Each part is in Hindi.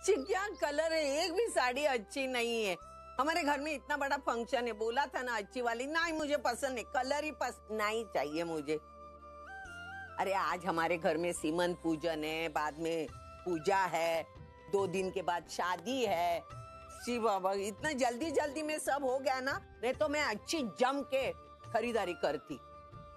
अच्छी क्या कलर है, एक भी साड़ी अच्छी नहीं है। हमारे घर में इतना बड़ा फंक्शन है, बोला था ना अच्छी वाली, नहीं मुझे पसंद है, कलर ही पसंद नहीं चाहिए मुझे। अरे आज हमारे घर में सीमंत पूजन है, बाद में पूजा है, 2 दिन के बाद शादी है। शिव बाबा, इतना जल्दी जल्दी में सब हो गया ना, नहीं तो मैं अच्छी जम के खरीदारी करती।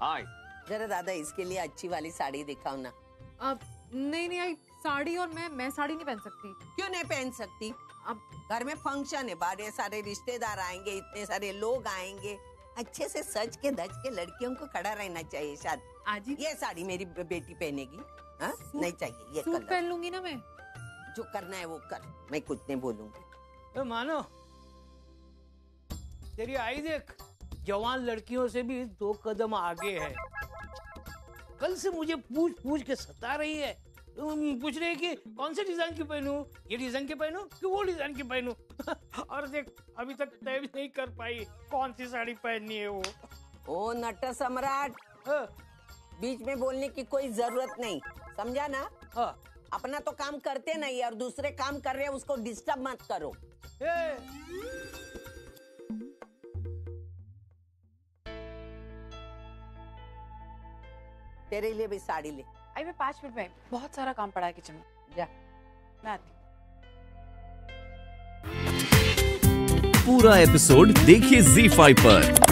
हाय जरा दादा इसके लिए अच्छी वाली साड़ी दिखाओ ना। अब नहीं आई साड़ी, और मैं साड़ी नहीं पहन सकती। क्यों नहीं पहन सकती? अब घर में फंक्शन है, बड़े सारे रिश्तेदार आएंगे, इतने सारे लोग आएंगे, अच्छे से सज के धज के लड़कियों को खड़ा रहना चाहिए। शादी आजी ये साड़ी मेरी बेटी पहनेगी, हाँ? नहीं चाहिए ये सूट कलर। पहन लूंगी ना मैं। जो करना है वो कर, मैं कुछ नहीं बोलूंगी। तो मानो तेरी आई देख, जवान लड़कियों से भी 2 कदम आगे है। कल से मुझे पूछ के सता रही है, पूछ रही है कि कौन से डिजाइन की पहनूं, ये डिजाइन की पहनूं कि वो डिजाइन की पहनूं। और देख अभी तक तय भी नहीं कर पाई कौन सी साड़ी पहननी है वो। ओ नट सम्राट, हाँ, बीच में बोलने की कोई जरूरत नहीं, समझा ना? हाँ। अपना तो काम करते नहीं और दूसरे काम कर रहे हैं, उसको डिस्टर्ब मत करो। तेरे लिए भी साड़ी ले। आई मैं 5 मिनट में, बहुत सारा काम पड़ा है किचन में। जा। मैं आती हूँ। पूरा एपिसोड देखिए ZEE5 पर।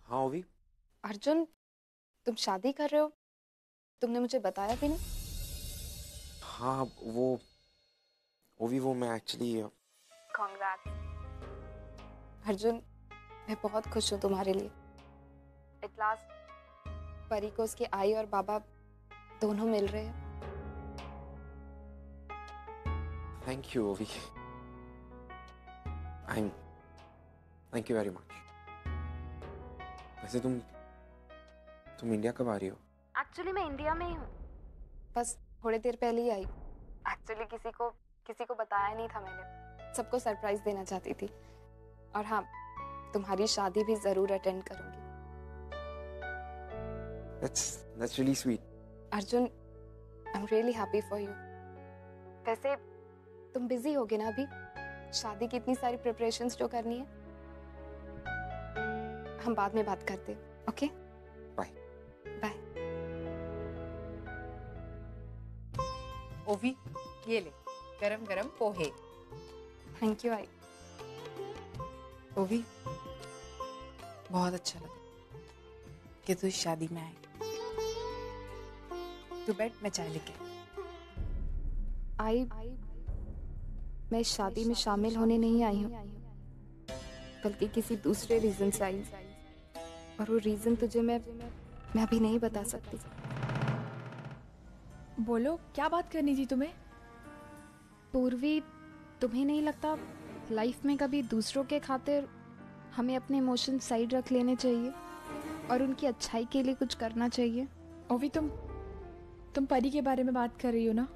हाँ ओवी। अर्जुन, तुम शादी कर रहे हो? तुमने मुझे बताया भी नहीं। हाँ वो ओवी, वो मैं एक्चुअली Congrats. अर्जुन, मैं बहुत खुश हूँ तुम्हारे लिए। एट लास्ट परी को उसके आई और बाबा दोनों मिल रहे हैं। थैंक यू ओवी, थैंक यू वेरी मच। वैसे तुम इंडिया कब आ रही हो? एक्चुअली मैं इंडिया में ही हूँ, बस थोड़ी देर पहले ही आई। एक्चुअली किसी को बताया नहीं था मैंने, सबको सरप्राइज देना चाहती थी। और हाँ, तुम्हारी शादी भी जरूर अटेंड करूंगी। That's really sweet. Arjun, I am really happy for you. वैसे तुम बिजी होगे ना अभी, शादी की इतनी सारी प्रिपरेशंस जो करनी है। हम बाद में बात करते हैं, ओके? बाय। बाय। ओवी ये ले, गरम गरम पोहे। थैंक यू आई। ओवी बहुत अच्छा लगा कि तू इस शादी में आई। तू बैठ, मैं चाय लेके आई मैं इस शादी में शामिल होने नहीं आई हूँ, बल्कि किसी दूसरे रीजन से आई। और वो रीजन तुझे मैं अभी नहीं बता सकती। बोलो, क्या बात करनी थी तुम्हें? पूर्वी, तुम्हें नहीं लगता लाइफ में कभी दूसरों के खातिर हमें अपने इमोशन साइड रख लेने चाहिए और उनकी अच्छाई के लिए कुछ करना चाहिए? ओवी, तुम परी के बारे में बात कर रही हो ना?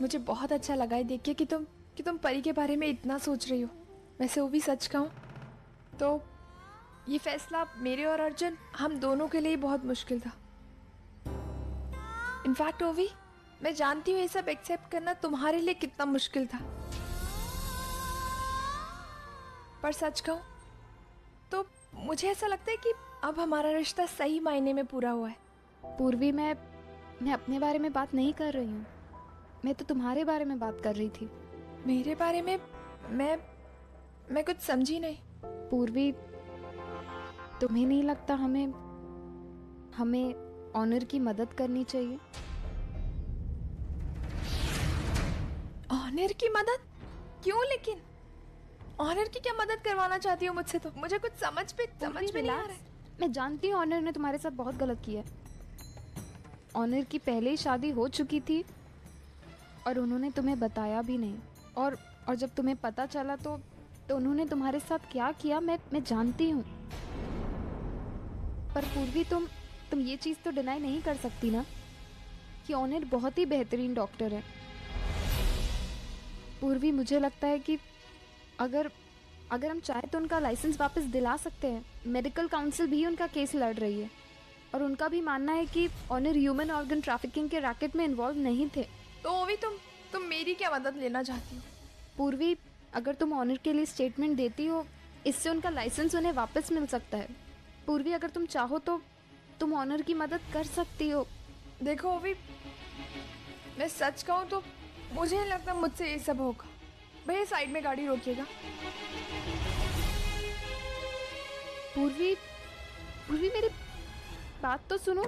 मुझे बहुत अच्छा लगा है देख के कि तुम परी के बारे में इतना सोच रही हो। वैसे ओवी, सच कहूँ तो ये फैसला मेरे और अर्जुन, हम दोनों के लिए बहुत मुश्किल था। इनफैक्ट ओवी, मैं जानती हूँ ये सब एक्सेप्ट करना तुम्हारे लिए कितना मुश्किल था। पर सच कहूँ तो मुझे ऐसा लगता है कि अब हमारा रिश्ता सही मायने में पूरा हुआ है। पूर्वी, मैं अपने बारे में बात नहीं कर रही हूँ, मैं तो तुम्हारे बारे में बात कर रही थी। मेरे बारे में? मैं कुछ समझी नहीं। पूर्वी, तुम्हें नहीं लगता हमें ऑनर की मदद करनी चाहिए? ऑनर की मदद? क्यों लेकिन? ऑनर की क्या मदद करवाना चाहती हो मुझसे? तो मुझे कुछ समझ में नहीं आ रहा है। मैं जानती हूँ ऑनर ने तुम्हारे साथ बहुत गलत किया है। ऑनर की पहले ही शादी हो चुकी थी और उन्होंने तुम्हें बताया भी नहीं। और जब तुम्हें पता चला तो उन्होंने तुम्हारे साथ क्या किया मैं जानती हूँ। पर पूर्वी तुम ये चीज़ तो डिनाई नहीं कर सकती ना कि ऑनर बहुत ही बेहतरीन डॉक्टर है। पूर्वी मुझे लगता है कि अगर हम चाहे तो उनका लाइसेंस वापस दिला सकते हैं। मेडिकल काउंसिल भी उनका केस लड़ रही है और उनका भी मानना है कि ऑनर ह्यूमन ऑर्गन ट्रैफिकिंग के रैकेट में इन्वॉल्व नहीं थे। तो ओवी तुम मेरी क्या मदद लेना चाहती हो? पूर्वी, अगर तुम ऑनर के लिए स्टेटमेंट देती हो, इससे उनका लाइसेंस उन्हें वापस मिल सकता है। पूर्वी, अगर तुम चाहो तो तुम ऑनर की मदद कर सकती हो। देखो ओवी, मैं सच कहूँ तो मुझे नहीं लगता मुझसे ये सब होगा। भैया साइड में गाड़ी रोकिएगा। पूर्वी मेरी बात तो सुनो।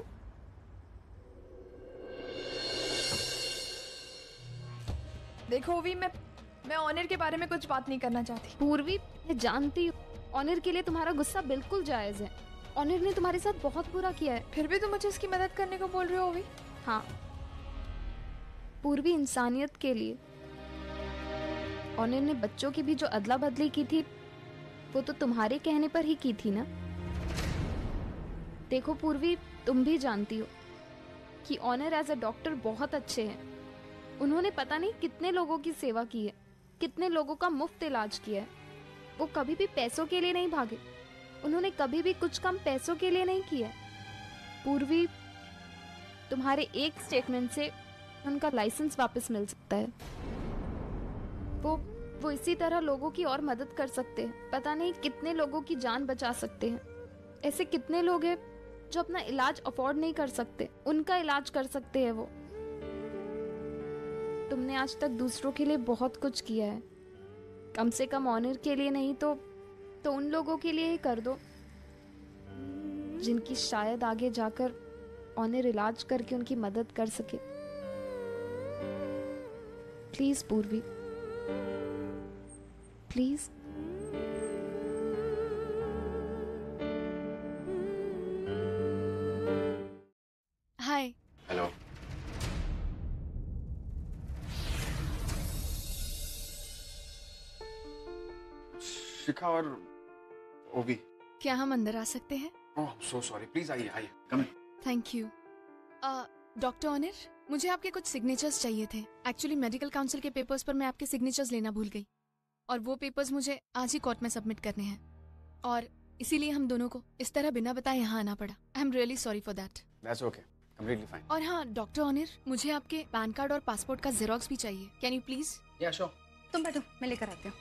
देखो ओवी, मैं ऑनर के बारे में कुछ बात नहीं करना चाहती। पूर्वी, मैं जानती हूँ ऑनर के लिए तुम्हारा गुस्सा बिल्कुल जायज़ है। ऑनर ने तुम्हारे साथ बहुत बुरा किया है। फिर भी तुम मुझे इसकी मदद करने को बोल रहे हो ओवी? हाँ, पूर्वी, इंसानियत के लिए। ऑनर ने बच्चों की भी जो अदला बदली की थी वो तो तुम्हारे कहने पर ही की थी ना। देखो पूर्वी, तुम भी जानती हो कि ऑनर एज अ डॉक्टर बहुत अच्छे हैं। उन्होंने पता नहीं कितने लोगों की सेवा की है, कितने लोगों का मुफ्त इलाज किया है। वो कभी भी पैसों के लिए नहीं भागे। उन्होंने कभी भी कुछ काम पैसों के लिए नहीं किया। पूर्वी, तुम्हारे एक स्टेटमेंट से उनका लाइसेंस वापस मिल सकता है। वो इसी तरह लोगों की और मदद कर सकते हैं। पता नहीं कितने लोगों की जान बचा सकते हैं। ऐसे कितने लोग हैं जो अपना इलाज अफोर्ड नहीं कर सकते, उनका इलाज कर सकते हैं वो। तुमने आज तक दूसरों के लिए बहुत कुछ किया है। कम से कम ऑनर के लिए नहीं तो उन लोगों के लिए ही कर दो जिनकी शायद आगे जाकर ऑनर इलाज करके उनकी मदद कर सके। प्लीज पूर्वी, प्लीज। हाय। हेलो। शिखा और ओवी। क्या हम अंदर आ सकते हैं? ओह, सो सॉरी। प्लीज आइए आइए, come in. Thank you. Doctor honour, मुझे आपके कुछ सिग्नेचर्स चाहिए थे। एक्चुअली मेडिकल काउंसिल के पेपर्स पर मैं आपके सिग्नेचर्स लेना भूल गई और वो पेपर्स मुझे आज ही कोर्ट में सबमिट करने हैं और इसीलिए हम दोनों को इस तरह बिना बताए यहाँ आना पड़ा। I am really sorry for that. That's okay, completely fine. और हाँ डॉक्टर ऑनर, मुझे आपके पैन कार्ड और पासपोर्ट का जेरोक्स भी चाहिए। Can you please? या श्योर। तुम बैठो, मैं लेकर आती हूँ।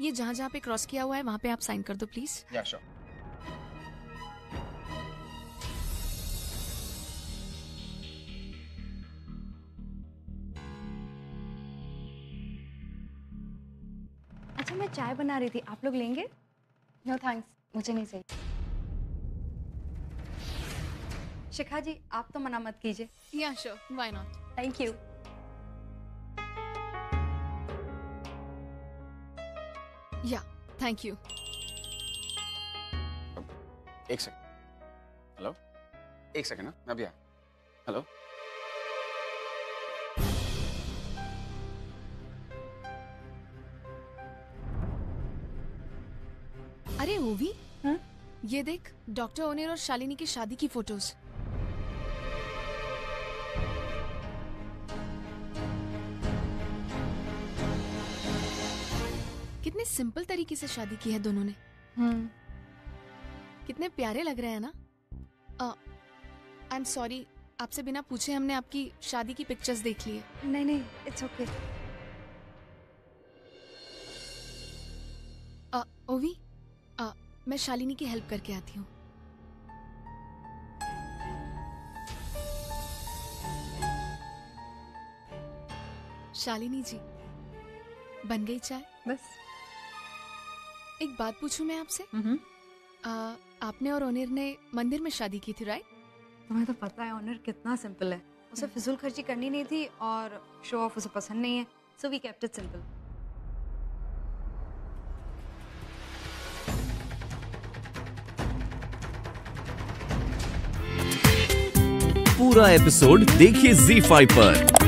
ये जहाँ जहाँ पे क्रॉस किया हुआ है वहाँ पे आप साइन कर दो प्लीज। या श्योर। अच्छा, मैं चाय बना रही थी, आप लोग लेंगे? नो थैंक्स, मुझे नहीं चाहिए। शिखा जी, आप तो मना मत कीजिए। या sure, why not. Thank you. या थैंक यू। एक सेकंड। हेलो, एक सेकंड ना, मैं अभी आया। हेलो। अरे ओवी, ये देख, डॉक्टर ओनेर और शालिनी की शादी की फोटोज। कितने सिंपल तरीके से शादी की है दोनों ने। कितने प्यारे लग रहे हैं ना। आई एम सॉरी, आपसे बिना पूछे हमने आपकी शादी की पिक्चर्स देख ली है। नहीं, इट्स ओके। ओवी, मैं शालिनी की हेल्प करके आती हूँ। शालिनी जी, बन गई चाय? बस। एक बात पूछूं मैं आपसे? आपने और ओनेर ने मंदिर में शादी की थी, राइट? तुम्हें तो पता है ऑनर कितना सिंपल है। उसे फिजूल खर्ची करनी नहीं थी और शो ऑफ उसे पसंद नहीं है, so we kept it simple. पूरा एपिसोड देखिए ZEE5 पर।